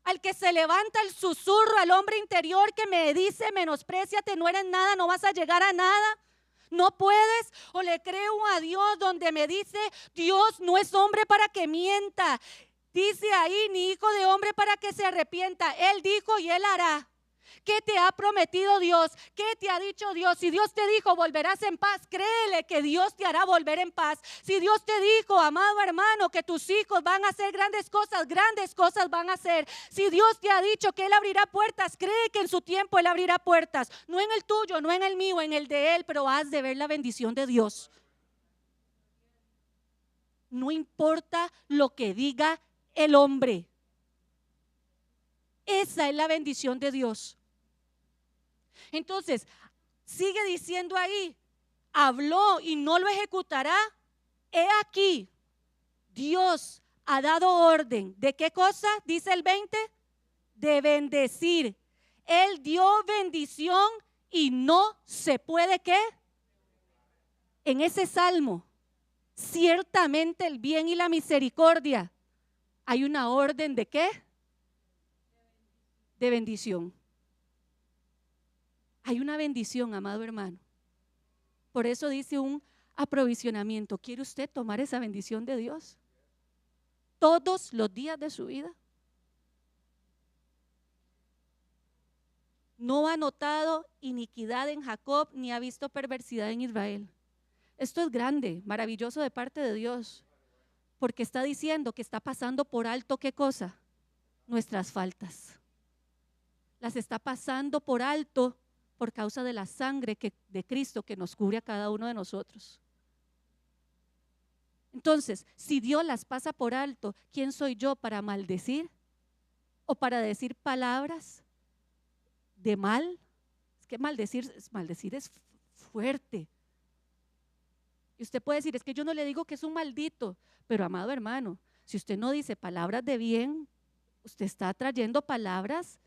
Al que se levanta el susurro, al hombre interior que me dice: menospréciate, no eres nada, no vas a llegar a nada, no puedes. ¿O le creo a Dios donde me dice: Dios no es hombre para que mienta? Dice ahí: ni hijo de hombre para que se arrepienta. Él dijo y Él hará. ¿Qué te ha prometido Dios? ¿Qué te ha dicho Dios? Si Dios te dijo volverás en paz, créele que Dios te hará volver en paz. Si Dios te dijo, amado hermano, que tus hijos van a hacer grandes cosas van a hacer. Si Dios te ha dicho que Él abrirá puertas, cree que en su tiempo Él abrirá puertas. No en el tuyo, no en el mío, en el de Él, pero has de ver la bendición de Dios. No importa lo que diga el hombre. Esa es la bendición de Dios. Entonces, sigue diciendo ahí: habló y no lo ejecutará. He aquí, Dios ha dado orden. ¿De qué cosa? Dice el 20, de bendecir. Él dio bendición y no se puede, ¿qué? En ese salmo, ciertamente el bien y la misericordia. Hay una orden ¿de qué? De bendición. Hay una bendición, amado hermano. Por eso dice un aprovisionamiento. ¿Quiere usted tomar esa bendición de Dios todos los días de su vida? No ha notado iniquidad en Jacob, ni ha visto perversidad en Israel. Esto es grande, maravilloso de parte de Dios, porque está diciendo que está pasando por alto, ¿qué cosa? Nuestras faltas. Las está pasando por alto por causa de la sangre de Cristo que nos cubre a cada uno de nosotros. Entonces, si Dios las pasa por alto, ¿quién soy yo para maldecir? ¿O para decir palabras de mal? Es que maldecir es fuerte. Y usted puede decir: es que yo no le digo que es un maldito. Pero, amado hermano, si usted no dice palabras de bien, usted está trayendo palabras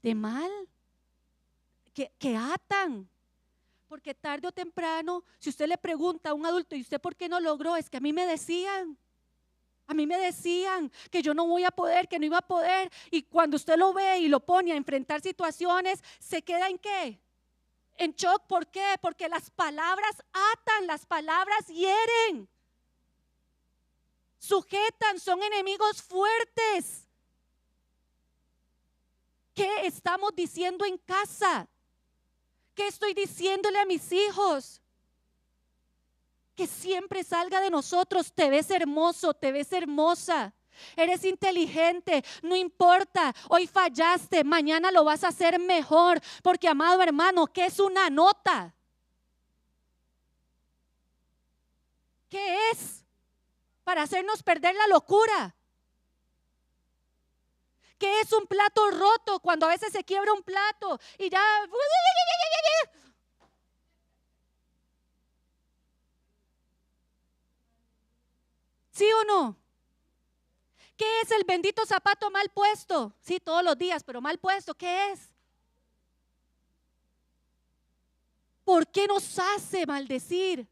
de mal, que atan. Porque tarde o temprano, si usted le pregunta a un adulto: ¿y usted por qué no logró? Es que a mí me decían que yo no voy a poder, que no iba a poder. Y cuando usted lo ve y lo pone a enfrentar situaciones, ¿se queda en qué? En shock. ¿Por qué? Porque las palabras atan, las palabras hieren, sujetan, son enemigos fuertes. ¿Qué estamos diciendo en casa? ¿Qué estoy diciéndole a mis hijos? Que siempre salga de nosotros: te ves hermoso, te ves hermosa, eres inteligente, no importa, hoy fallaste, mañana lo vas a hacer mejor. Porque, amado hermano, ¿qué es una nota? ¿Qué es? Para hacernos perder la locura. ¿Qué es un plato roto? Cuando a veces se quiebra un plato y ya... ¿Sí o no? ¿Qué es el bendito zapato mal puesto? Sí, todos los días, pero mal puesto, ¿qué es? ¿Por qué nos hace maldecir?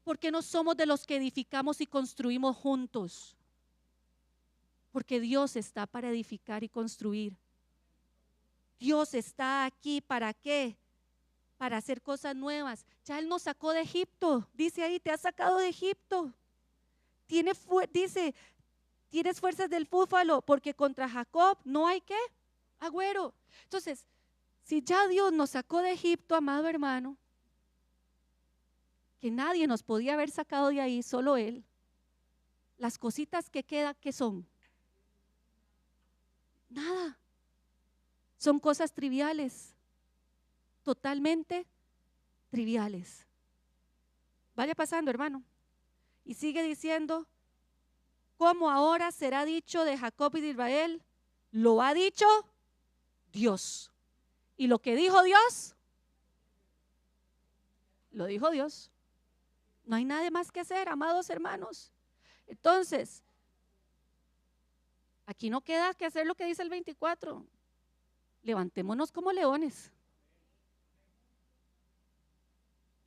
¿Por qué no somos de los que edificamos y construimos juntos? Porque Dios está para edificar y construir. Dios está aquí, ¿para qué? Para hacer cosas nuevas. Ya Él nos sacó de Egipto. Dice ahí, te ha sacado de Egipto. Dice, tienes fuerzas del búfalo, porque contra Jacob no hay ¿qué? Agüero. Entonces, si ya Dios nos sacó de Egipto, amado hermano, que nadie nos podía haber sacado de ahí, solo Él, las cositas que quedan, ¿qué son? Nada. Son cosas triviales, totalmente triviales. Vaya pasando, hermano. Y sigue diciendo, ¿cómo ahora será dicho de Jacob y de Israel? Lo ha dicho Dios. Y lo que dijo Dios, lo dijo Dios. No hay nada más que hacer, amados hermanos. Entonces, aquí no queda que hacer lo que dice el 24. Levantémonos como leones.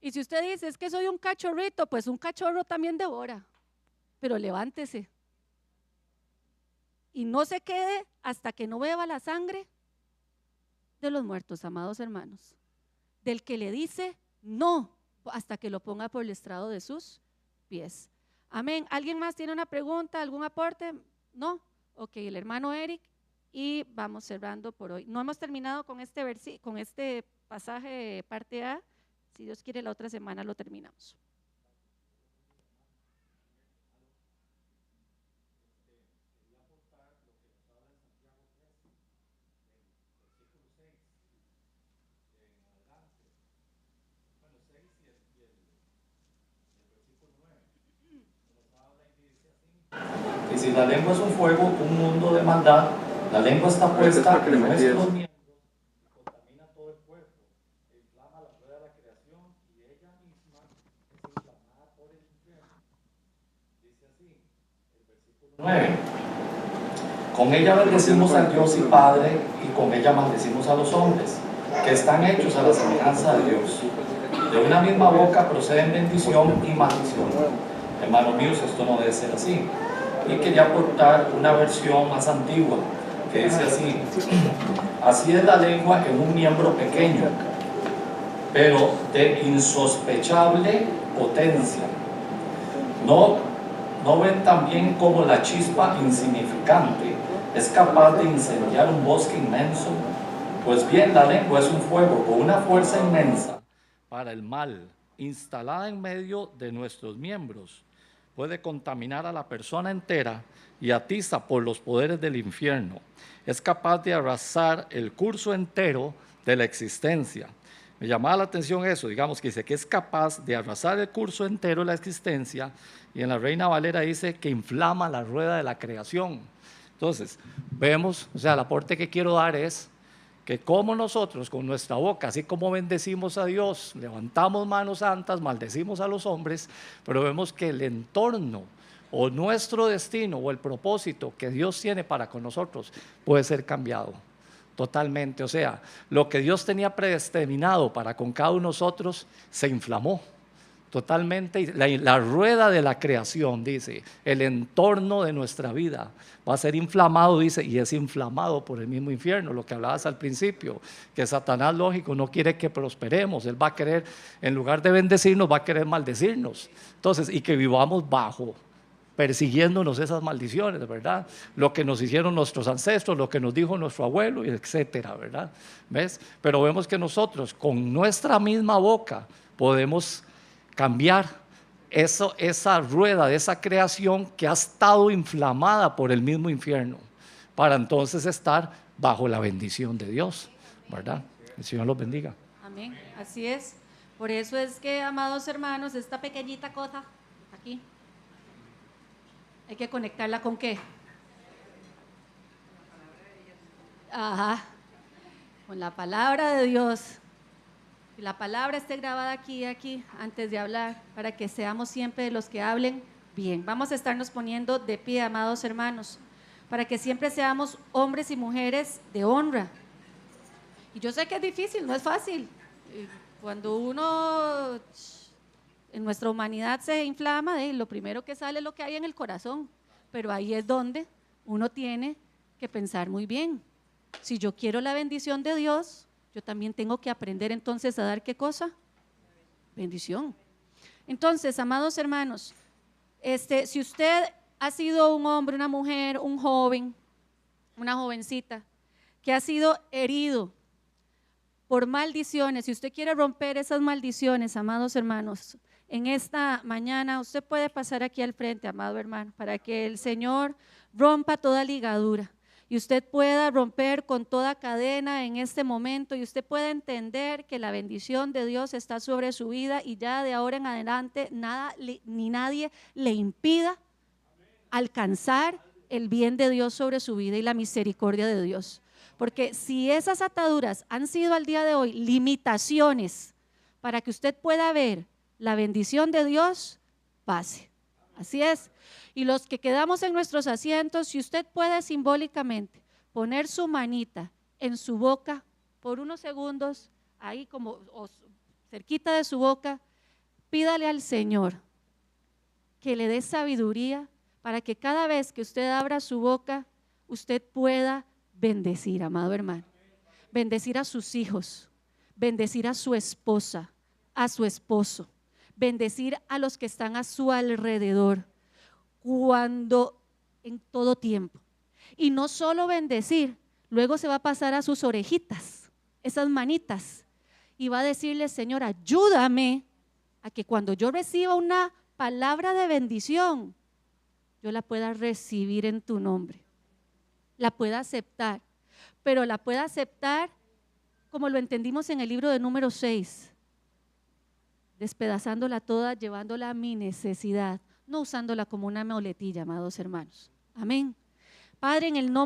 Y si usted dice, es que soy un cachorrito, pues un cachorro también devora. Pero levántese. Y no se quede hasta que no beba la sangre de los muertos, amados hermanos. Del que le dice no, hasta que lo ponga por el estrado de sus pies. Amén. ¿Alguien más tiene una pregunta, algún aporte? ¿No? Ok, el hermano Eric. Y vamos cerrando por hoy. No hemos terminado con este pasaje parte A. Si Dios quiere, la otra semana lo terminamos. Y si la lengua es un fuego, un mundo de maldad, la lengua está puesta en nuestros miembros y contamina todo el cuerpo, e inflama la rueda de la creación y ella misma es inflamada por el infierno. Dice así, el versículo 9. Con ella bendecimos al Dios y Padre, y con ella maldecimos a los hombres, que están hechos a la semejanza de Dios. De una misma boca proceden bendición y maldición. Hermanos míos, esto no debe ser así. Y quería aportar una versión más antigua, que dice así: así es la lengua en un miembro pequeño, pero de insospechable potencia. ¿No ven también cómo la chispa insignificante es capaz de incendiar un bosque inmenso? Pues bien, la lengua es un fuego con una fuerza inmensa para el mal, instalada en medio de nuestros miembros. Puede contaminar a la persona entera y atiza por los poderes del infierno. Es capaz de arrasar el curso entero de la existencia. Me llamaba la atención eso, digamos, que dice que es capaz de arrasar el curso entero de la existencia, y en la Reina Valera dice que inflama la rueda de la creación. Entonces, vemos, o sea, el aporte que quiero dar es que como nosotros con nuestra boca, así como bendecimos a Dios, levantamos manos santas, maldecimos a los hombres, pero vemos que el entorno o nuestro destino o el propósito que Dios tiene para con nosotros puede ser cambiado totalmente. O sea, lo que Dios tenía predestinado para con cada uno de nosotros se inflamó totalmente. La rueda de la creación, dice, el entorno de nuestra vida va a ser inflamado, dice, y es inflamado por el mismo infierno. Lo que hablabas al principio, que Satanás, lógico, no quiere que prosperemos. Él va a querer, en lugar de bendecirnos, va a querer maldecirnos. Entonces, y que vivamos bajo, persiguiéndonos esas maldiciones, ¿verdad? Lo que nos hicieron nuestros ancestros, lo que nos dijo nuestro abuelo, etcétera, ¿verdad? ¿Ves? Pero vemos que nosotros, con nuestra misma boca, podemos cambiar esa rueda de esa creación que ha estado inflamada por el mismo infierno, para entonces estar bajo la bendición de Dios, ¿verdad? El Señor los bendiga. Amén, así es. Por eso es que, amados hermanos, esta pequeñita cosa aquí, hay que conectarla ¿con qué? Ajá, con la palabra de Dios. Que la palabra esté grabada aquí antes de hablar, para que seamos siempre de los que hablen bien. Vamos a estarnos poniendo de pie, amados hermanos, para que siempre seamos hombres y mujeres de honra. Y yo sé que es difícil, no es fácil. Cuando uno en nuestra humanidad se inflama, lo primero que sale es lo que hay en el corazón, pero ahí es donde uno tiene que pensar muy bien. Si yo quiero la bendición de Dios, yo también tengo que aprender entonces a dar ¿qué cosa? Bendición. Entonces, amados hermanos, si usted ha sido un hombre, una mujer, un joven, una jovencita que ha sido herido por maldiciones, si usted quiere romper esas maldiciones, amados hermanos, en esta mañana usted puede pasar aquí al frente, amado hermano, para que el Señor rompa toda ligadura y usted pueda romper con toda cadena en este momento y usted pueda entender que la bendición de Dios está sobre su vida y ya de ahora en adelante nada ni nadie le impida alcanzar el bien de Dios sobre su vida y la misericordia de Dios. Porque si esas ataduras han sido al día de hoy limitaciones para que usted pueda ver la bendición de Dios, pase. Así es. Y los que quedamos en nuestros asientos, si usted puede simbólicamente poner su manita en su boca por unos segundos, ahí como cerquita de su boca, pídale al Señor que le dé sabiduría para que cada vez que usted abra su boca, usted pueda bendecir, amado hermano. Bendecir a sus hijos, bendecir a su esposa, a su esposo, bendecir a los que están a su alrededor, en todo tiempo. Y no solo bendecir, luego se va a pasar a sus orejitas, esas manitas, y va a decirle: Señor, ayúdame a que cuando yo reciba una palabra de bendición, yo la pueda recibir en tu nombre, la pueda aceptar, pero la pueda aceptar como lo entendimos en el libro de Números 6, despedazándola toda, llevándola a mi necesidad, no usándola como una muletilla, amados hermanos. Amén. Padre, en el nombre